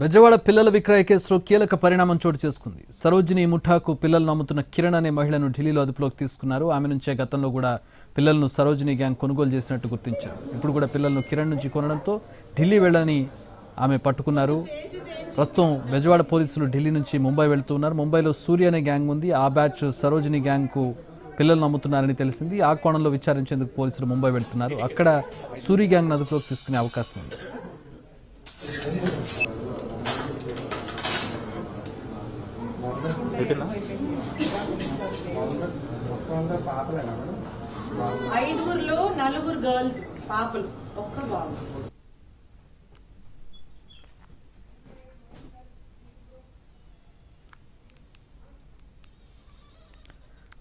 బెజవాడ పిల్లల విక్రయ కేసులో కీలక పరిణామం చోటు చేసుకుంది. సరోజిని ముఠాకు పిల్లలను అమ్ముతున్న కిరణ్ అనే మహిళను ఢిల్లీలో అదుపులోకి తీసుకున్నారు. ఆమె నుంచే గతంలో కూడా పిల్లలను సరోజిని గ్యాంగ్ కొనుగోలు చేసినట్టు గుర్తించారు. ఇప్పుడు కూడా పిల్లలను కిరణ్ నుంచి కొనడంతో ఢిల్లీ వెళ్ళని ఆమె పట్టుకున్నారు. ప్రస్తుతం బెజవాడ పోలీసులు ఢిల్లీ నుంచి ముంబై వెళ్తున్నారు. ముంబైలో సూర్య అనే గ్యాంగ్ ఉంది. ఆ బ్యాచ్ సరోజిని గ్యాంగ్కు పిల్లలను అమ్ముతున్నారని తెలిసింది. ఆ కోణంలో విచారించేందుకు పోలీసులు ముంబై వెళ్తున్నారు. అక్కడ సూర్య గ్యాంగ్ అదుపులోకి తీసుకునే అవకాశం ఉంది. ఐదుగురులో నలుగురు గర్ల్స్ పాపలు ఒక్క బాబు.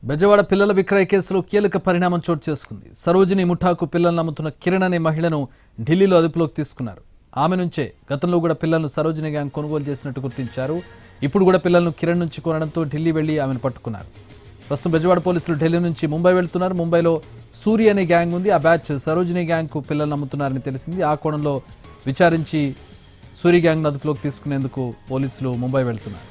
బెజవాడ పిల్లల విక్రయ కేసులో కీలక పరిణామం చోటు చేసుకుంది. సరోజిని ముఠాకు పిల్లలను అమ్ముతున్న కిరణ్ అనే మహిళను ఢిల్లీలో అదుపులోకి తీసుకున్నారు. ఆమె నుంచే గతంలో కూడా పిల్లలను సరోజిని గ్యాంగ్ కొనుగోలు చేసినట్టు గుర్తించారు. ఇప్పుడు కూడా పిల్లలను కిరణ్ నుంచి కొనడంతో ఢిల్లీ వెళ్లి ఆమెను పట్టుకున్నారు. ప్రస్తుతం బెజవాడ పోలీసులు ఢిల్లీ నుంచి ముంబై వెళ్తున్నారు. ముంబైలో సూర్య అనే గ్యాంగ్ ఉంది. ఆ బ్యాచ్ సరోజిని గ్యాంగ్కు పిల్లలను అమ్ముతున్నారని తెలిసింది. ఆ కోణంలో విచారించి సూర్య గ్యాంగ్ అదుపులోకి తీసుకునేందుకు పోలీసులు ముంబై వెళ్తున్నారు.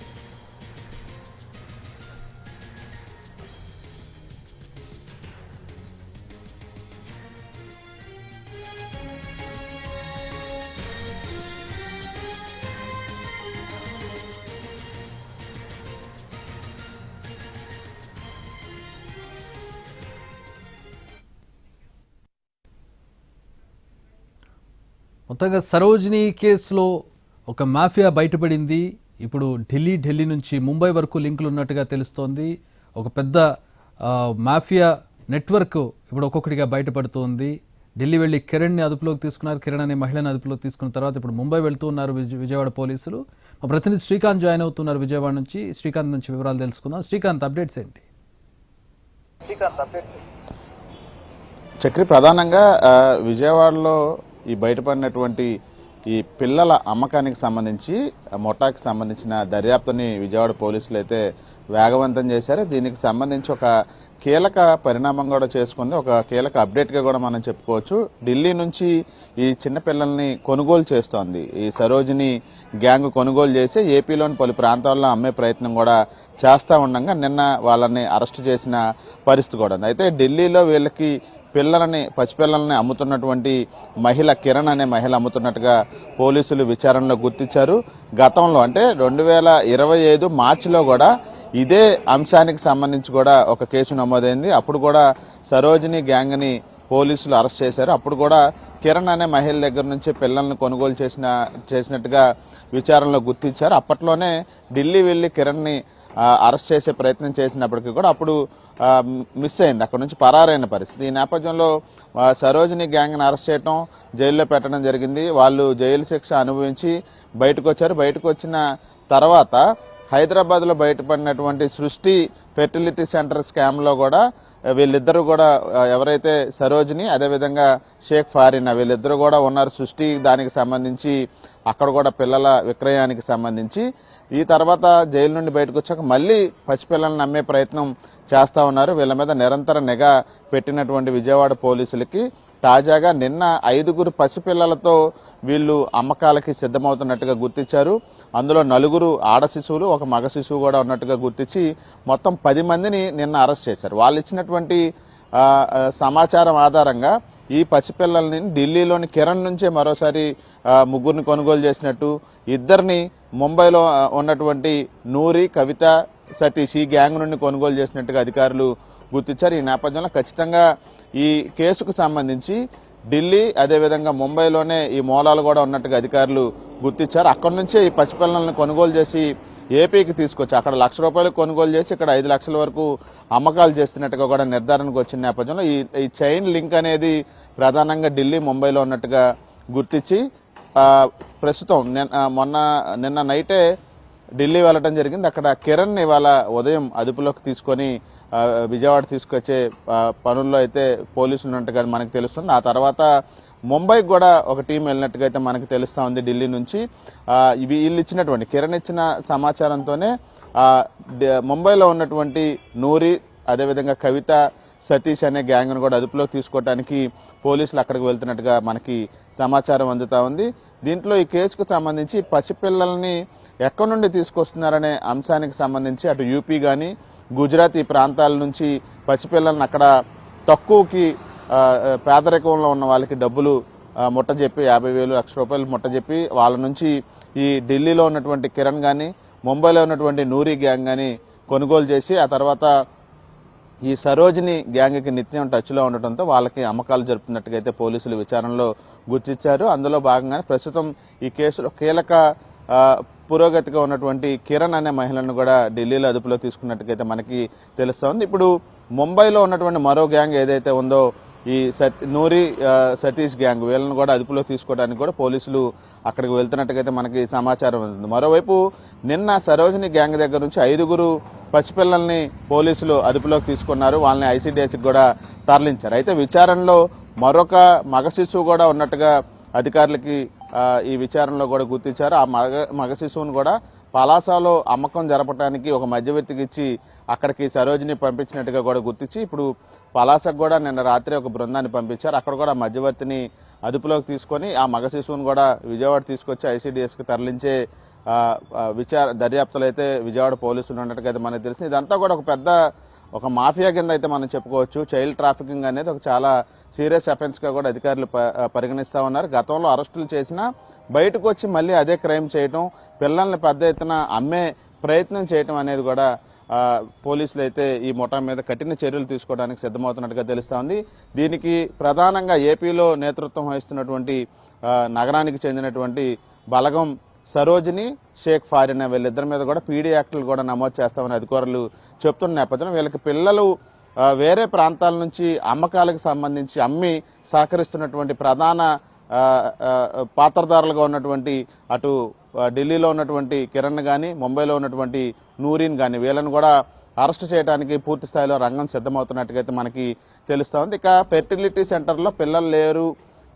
మొత్తంగా సరోజిని కేసులో ఒక మాఫియా బయటపడింది. ఇప్పుడు ఢిల్లీ నుంచి ముంబై వరకు లింకులు ఉన్నట్టుగా తెలుస్తోంది. ఒక పెద్ద మాఫియా నెట్వర్క్ ఇప్పుడు ఒక్కొక్కటిగా బయటపడుతోంది. ఢిల్లీ వెళ్ళి కిరణ్ని అదుపులోకి తీసుకున్నారు. కిరణ్ అనే మహిళని అదుపులోకి తీసుకున్న తర్వాత ఇప్పుడు ముంబై వెళ్తూ ఉన్నారు విజయవాడ పోలీసులు. మా ప్రతినిధి శ్రీకాంత్ జాయిన్ అవుతున్నారు విజయవాడ నుంచి. శ్రీకాంత్ నుంచి వివరాలు తెలుసుకుందాం. శ్రీకాంత్, అప్డేట్స్ ఏంటి? చక్రి, ప్రధానంగా విజయవాడలో ఈ బయటపడినటువంటి ఈ పిల్లల అమ్మకానికి సంబంధించి మొటాకి సంబంధించిన దర్యాప్తుని విజయవాడ పోలీసులు అయితే వేగవంతం చేశారు. దీనికి సంబంధించి ఒక కీలక పరిణామం కూడా చేసుకుంది. ఒక కీలక అప్డేట్గా కూడా మనం చెప్పుకోవచ్చు. ఢిల్లీ నుంచి ఈ చిన్నపిల్లల్ని కొనుగోలు చేస్తోంది ఈ సరోజిని గ్యాంగ్. కొనుగోలు చేసి ఏపీలోని పలు ప్రాంతాల్లో అమ్మే ప్రయత్నం కూడా చేస్తూ ఉండగా నిన్న వాళ్ళని అరెస్టు చేసిన పరిస్థితి కూడా ఉంది. అయితే ఢిల్లీలో వీళ్ళకి పసిపిల్లల్ని అమ్ముతున్నటువంటి మహిళ కిరణ్ అనే మహిళ అమ్ముతున్నట్టుగా పోలీసులు విచారణలో గుర్తించారు. గతంలో అంటే 2025 మార్చిలో కూడా ఇదే అంశానికి సంబంధించి కూడా ఒక కేసు నమోదైంది. అప్పుడు కూడా సరోజిని గ్యాంగ్ని పోలీసులు అరెస్ట్ చేశారు. అప్పుడు కూడా కిరణ్ అనే మహిళ దగ్గర నుంచి పిల్లల్ని కొనుగోలు చేసినట్టుగా విచారణలో గుర్తించారు. అప్పట్లోనే ఢిల్లీ వెళ్లి కిరణ్ని అరెస్ట్ చేసే ప్రయత్నం చేసినప్పటికీ కూడా అప్పుడు మిస్ అయింది. అక్కడ నుంచి పరారైన పరిస్థితి. ఈ నేపథ్యంలో సరోజిని గ్యాంగ్ని అరెస్ట్ చేయడం, జైల్లో పెట్టడం జరిగింది. వాళ్ళు జైలు శిక్ష అనుభవించి బయటకు వచ్చారు. బయటకు వచ్చిన తర్వాత హైదరాబాద్లో బయటపడినటువంటి సృష్టి ఫెర్టిలిటీ సెంటర్ స్కామ్లో కూడా వీళ్ళిద్దరూ కూడా ఎవరైతే సరోజిని అదేవిధంగా షేక్ ఫారినా వీళ్ళిద్దరూ కూడా ఉన్నారు. సృష్టి దానికి సంబంధించి అక్కడ కూడా పిల్లల విక్రయానికి సంబంధించి ఈ తర్వాత జైలు నుండి బయటకు వచ్చాక మళ్ళీ పసిపిల్లలను అమ్మే ప్రయత్నం చేస్తా ఉన్నారు. వీళ్ళ మీద నిరంతర నిఘా పెట్టినటువంటి విజయవాడ పోలీసులకి తాజాగా నిన్న 5 పసిపిల్లలతో వీళ్ళు అమ్మకాలకి సిద్ధమవుతున్నట్టుగా గుర్తించారు. అందులో 4 ఆడ శిశువులు, ఒక మగ శిశువు కూడా ఉన్నట్టుగా గుర్తించి మొత్తం 10 మందిని నిన్న అరెస్ట్ చేశారు. వాళ్ళు ఇచ్చినటువంటి సమాచారం ఆధారంగా ఈ పసిపిల్లల్ని ఢిల్లీలోని కిరణ్ నుంచే మరోసారి 3 కొనుగోలు చేసినట్టు, 2 ముంబైలో ఉన్నటువంటి నూరి, కవిత, సతీష్ ఈ గ్యాంగ్ నుండి కొనుగోలు చేసినట్టుగా అధికారులు గుర్తించారు. ఈ నేపథ్యంలో ఖచ్చితంగా ఈ కేసుకు సంబంధించి ఢిల్లీ అదేవిధంగా ముంబైలోనే ఈ మూలాలు కూడా ఉన్నట్టుగా అధికారులు గుర్తించారు. అక్కడి నుంచే ఈ పసిపిల్లలను కొనుగోలు చేసి ఏపీకి తీసుకొచ్చి అక్కడ ₹1,00,000 కొనుగోలు చేసి ఇక్కడ 5 లక్షల వరకు అమ్మకాలు చేస్తున్నట్టుగా కూడా నిర్ధారణకు వచ్చిన నేపథ్యంలో ఈ చైన్ లింక్ అనేది ప్రధానంగా ఢిల్లీ, ముంబైలో ఉన్నట్టుగా గుర్తించి ప్రస్తుతం నిన్న నైటే ఢిల్లీ వెళ్లడం జరిగింది. అక్కడ కిరణ్ ఇవాళ ఉదయం అదుపులోకి తీసుకొని విజయవాడ తీసుకొచ్చే పనుల్లో అయితే పోలీసులు ఉన్నట్టుగా మనకు తెలుస్తుంది. ఆ తర్వాత ముంబైకి కూడా ఒక టీం వెళ్ళినట్టుగా అయితే మనకు తెలుస్తా ఉంది. ఢిల్లీ నుంచి వీళ్ళు ఇచ్చినటువంటి కిరణ్ ఇచ్చిన సమాచారంతోనే ముంబైలో ఉన్నటువంటి నూరి అదేవిధంగా కవిత, సతీష్ అనే గ్యాంగ్ను కూడా అదుపులోకి తీసుకోవడానికి పోలీసులు అక్కడికి వెళ్తున్నట్టుగా మనకి సమాచారం అందుతా ఉంది. దీంట్లో ఈ కేసుకు సంబంధించి పసిపిల్లల్ని ఎక్కడి నుండి తీసుకొస్తున్నారనే అంశానికి సంబంధించి అటు యూపీ కానీ గుజరాత్ ఈ ప్రాంతాల నుంచి పసిపిల్లల్ని అక్కడ తక్కువకి పేదరికంలో ఉన్న వాళ్ళకి డబ్బులు ముట్టజెప్పి 50,000 లక్ష రూపాయలు ముట్టజెప్పి వాళ్ళ నుంచి ఈ ఢిల్లీలో ఉన్నటువంటి కిరణ్ కానీ ముంబైలో ఉన్నటువంటి నూరి గ్యాంగ్ కానీ కొనుగోలు చేసి ఆ తర్వాత ఈ సరోజిని గ్యాంగ్కి నిత్యం టచ్లో ఉండటంతో వాళ్ళకి అమ్మకాలు జరుపుతున్నట్టుగా అయితే పోలీసులు విచారణలో గుర్తించారు. అందులో భాగంగానే ప్రస్తుతం ఈ కేసులో కీలక పురోగతిగా ఉన్నటువంటి కిరణ్ అనే మహిళను కూడా ఢిల్లీలో అదుపులో తీసుకున్నట్టుగైతే మనకి తెలుస్తోంది. ఇప్పుడు ముంబైలో ఉన్నటువంటి మరో గ్యాంగ్ ఏదైతే ఉందో ఈ నూరి సతీష్ గ్యాంగ్ వీళ్ళని కూడా అదుపులో తీసుకోవడానికి కూడా పోలీసులు అక్కడికి వెళ్తున్నట్టుగైతే మనకి సమాచారం ఉంది. మరోవైపు నిన్న సరోజిని గ్యాంగ్ దగ్గర నుంచి 5 పసిపిల్లల్ని పోలీసులు అదుపులోకి తీసుకున్నారు. వాళ్ళని ఐసీడీఎస్కి కూడా తరలించారు. అయితే విచారణలో మరొక మగ శిశువు కూడా ఉన్నట్టుగా అధికారులకి ఈ విచారణలో కూడా గుర్తించారు. ఆ మగ శిశువును కూడా పలాసాలో అమ్మకం జరపడానికి ఒక మధ్యవర్తికి ఇచ్చి అక్కడికి సరోజిని పంపించినట్టుగా కూడా గుర్తించి ఇప్పుడు పలాసకు కూడా నిన్న రాత్రి ఒక బృందాన్ని పంపించారు. అక్కడ కూడా మధ్యవర్తిని అదుపులోకి తీసుకొని ఆ మగ శిశువును కూడా విజయవాడ తీసుకొచ్చి ఐసీడీఎస్కి తరలించే దర్యాప్తులు అయితే విజయవాడ పోలీసులు ఉన్నట్టుగా మనకు తెలిసింది. ఇదంతా కూడా ఒక మాఫియా కింద అయితే మనం చెప్పుకోవచ్చు. చైల్డ్ ట్రాఫికింగ్ అనేది ఒక చాలా సీరియస్ అఫెన్స్ గా కూడా అధికారులు పరిగణిస్తా ఉన్నారు. గతంలో అరెస్టులు చేసినా బయటకు వచ్చి మళ్ళీ అదే క్రైమ్ చేయటం, పిల్లల్ని పెద్ద ఎత్తున అమ్మే ప్రయత్నం చేయటం అనేది కూడా పోలీసులు అయితే ఈ ముఠా మీద కఠిన చర్యలు తీసుకోవడానికి సిద్ధమవుతున్నట్టుగా తెలుస్తా ఉంది. దీనికి ప్రధానంగా ఏపీలో నేతృత్వం వహిస్తున్నటువంటి నగరానికి చెందినటువంటి బలగం సరోజిని, షేక్ ఫారిన్ వీళ్ళిద్దరి మీద కూడా పీడీ యాక్టులు కూడా నమోదు చేస్తామని అధికారులు చెప్తున్న నేపథ్యంలో వీళ్ళకి పిల్లలు వేరే ప్రాంతాల నుంచి అమ్మకాలకు సంబంధించి అమ్మి సహకరిస్తున్నటువంటి ప్రధాన పాత్రధారులుగా ఉన్నటువంటి అటు ఢిల్లీలో ఉన్నటువంటి కిరణ్ కానీ ముంబైలో ఉన్నటువంటి నూరీన్ కానీ వీళ్ళని కూడా అరెస్ట్ చేయడానికి పూర్తి స్థాయిలో రంగం సిద్ధమవుతున్నట్టుగా మనకి తెలుస్తూ ఉంది. ఇక ఫెర్టిలిటీ సెంటర్లో పిల్లలు లేరు,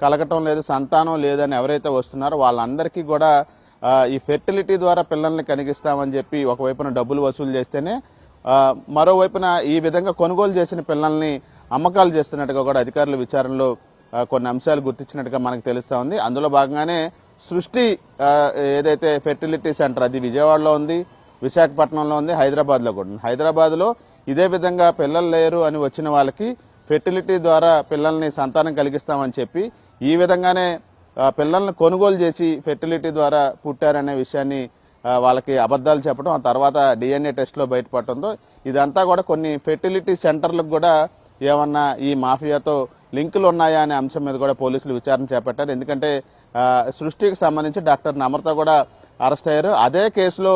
కలగటం లేదు, సంతానం లేదని ఎవరైతే వస్తున్నారో వాళ్ళందరికీ కూడా ఈ ఫెర్టిలిటీ ద్వారా పిల్లల్ని కనిగిస్తామని చెప్పి ఒకవైపున డబ్బులు వసూలు చేస్తేనే మరోవైపున ఈ విధంగా కొనుగోలు చేసిన పిల్లల్ని అమ్మకాలు చేస్తున్నట్టుగా కూడా అధికారుల విచారణలో కొన్ని అంశాలు గుర్తించినట్టుగా మనకు తెలుస్తా ఉంది. అందులో భాగంగానే సృష్టి ఏదైతే ఫెర్టిలిటీ సెంటర్ అది విజయవాడలో ఉంది, విశాఖపట్నంలో ఉంది, హైదరాబాద్లో కూడా ఉంది. హైదరాబాద్లో ఇదే విధంగా పిల్లలు లేరు అని వచ్చిన వాళ్ళకి ఫెర్టిలిటీ ద్వారా పిల్లల్ని సంతానం కలిగిస్తామని చెప్పి ఈ విధంగానే పిల్లల్ని కొనుగోలు చేసి ఫెర్టిలిటీ ద్వారా పుట్టారనే విషయాన్ని వాళ్ళకి అబద్ధాలు చెప్పడం, ఆ తర్వాత డిఎన్ఏ టెస్ట్లో బయటపడటంతో ఇదంతా కూడా కొన్ని ఫెర్టిలిటీ సెంటర్లకు కూడా ఏమన్నా ఈ మాఫియాతో లింకులు ఉన్నాయా అనే అంశం మీద కూడా పోలీసులు విచారణ చేపట్టారు. ఎందుకంటే సృష్టికి సంబంధించి డాక్టర్ నమ్రత కూడా అరెస్ట్ అయ్యారు. అదే కేసులో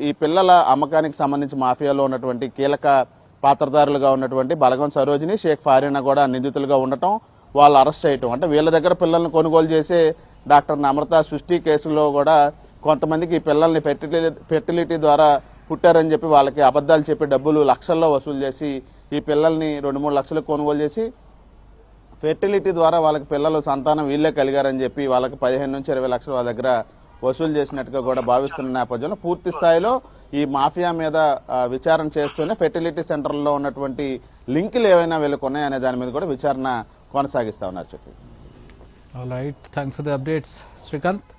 ఈ పిల్లల అమ్మకానికి సంబంధించి మాఫియాలో ఉన్నటువంటి కీలక పాత్రధారులుగా ఉన్నటువంటి బలగం సరోజిని, షేక్ ఫారీనా కూడా నిందితులుగా ఉండటం, వాళ్ళు అరెస్ట్ చేయటం, అంటే వీళ్ళ దగ్గర పిల్లల్ని కొనుగోలు చేసే డాక్టర్ నమ్రత సృష్టి కేసులో కూడా కొంతమందికి ఈ పిల్లల్ని ఫెర్టిలిటీ ద్వారా పుట్టారని చెప్పి వాళ్ళకి అబద్ధాలు చెప్పి డబ్బులు లక్షల్లో వసూలు చేసి ఈ పిల్లల్ని 2-3 లక్షలకు కొనుగోలు చేసి ఫెర్టిలిటీ ద్వారా వాళ్ళకి పిల్లలు సంతానం వీళ్ళే కలిగారని చెప్పి వాళ్ళకి 15 నుంచి 20 లక్షలు వాళ్ళ దగ్గర వసూలు చేసినట్టుగా కూడా భావిస్తున్న నేపథ్యంలో పూర్తి స్థాయిలో ఈ మాఫియా మీద విచారణ చేస్తూనే ఫెర్టిలిటీ సెంటర్లో ఉన్నటువంటి లింకులు ఏవైనా వీళ్ళకు ఉన్నాయనే దాని మీద కూడా విచారణ కొనసాగిస్తా ఉన్నారు. All right, thanks for the updates Srikanth.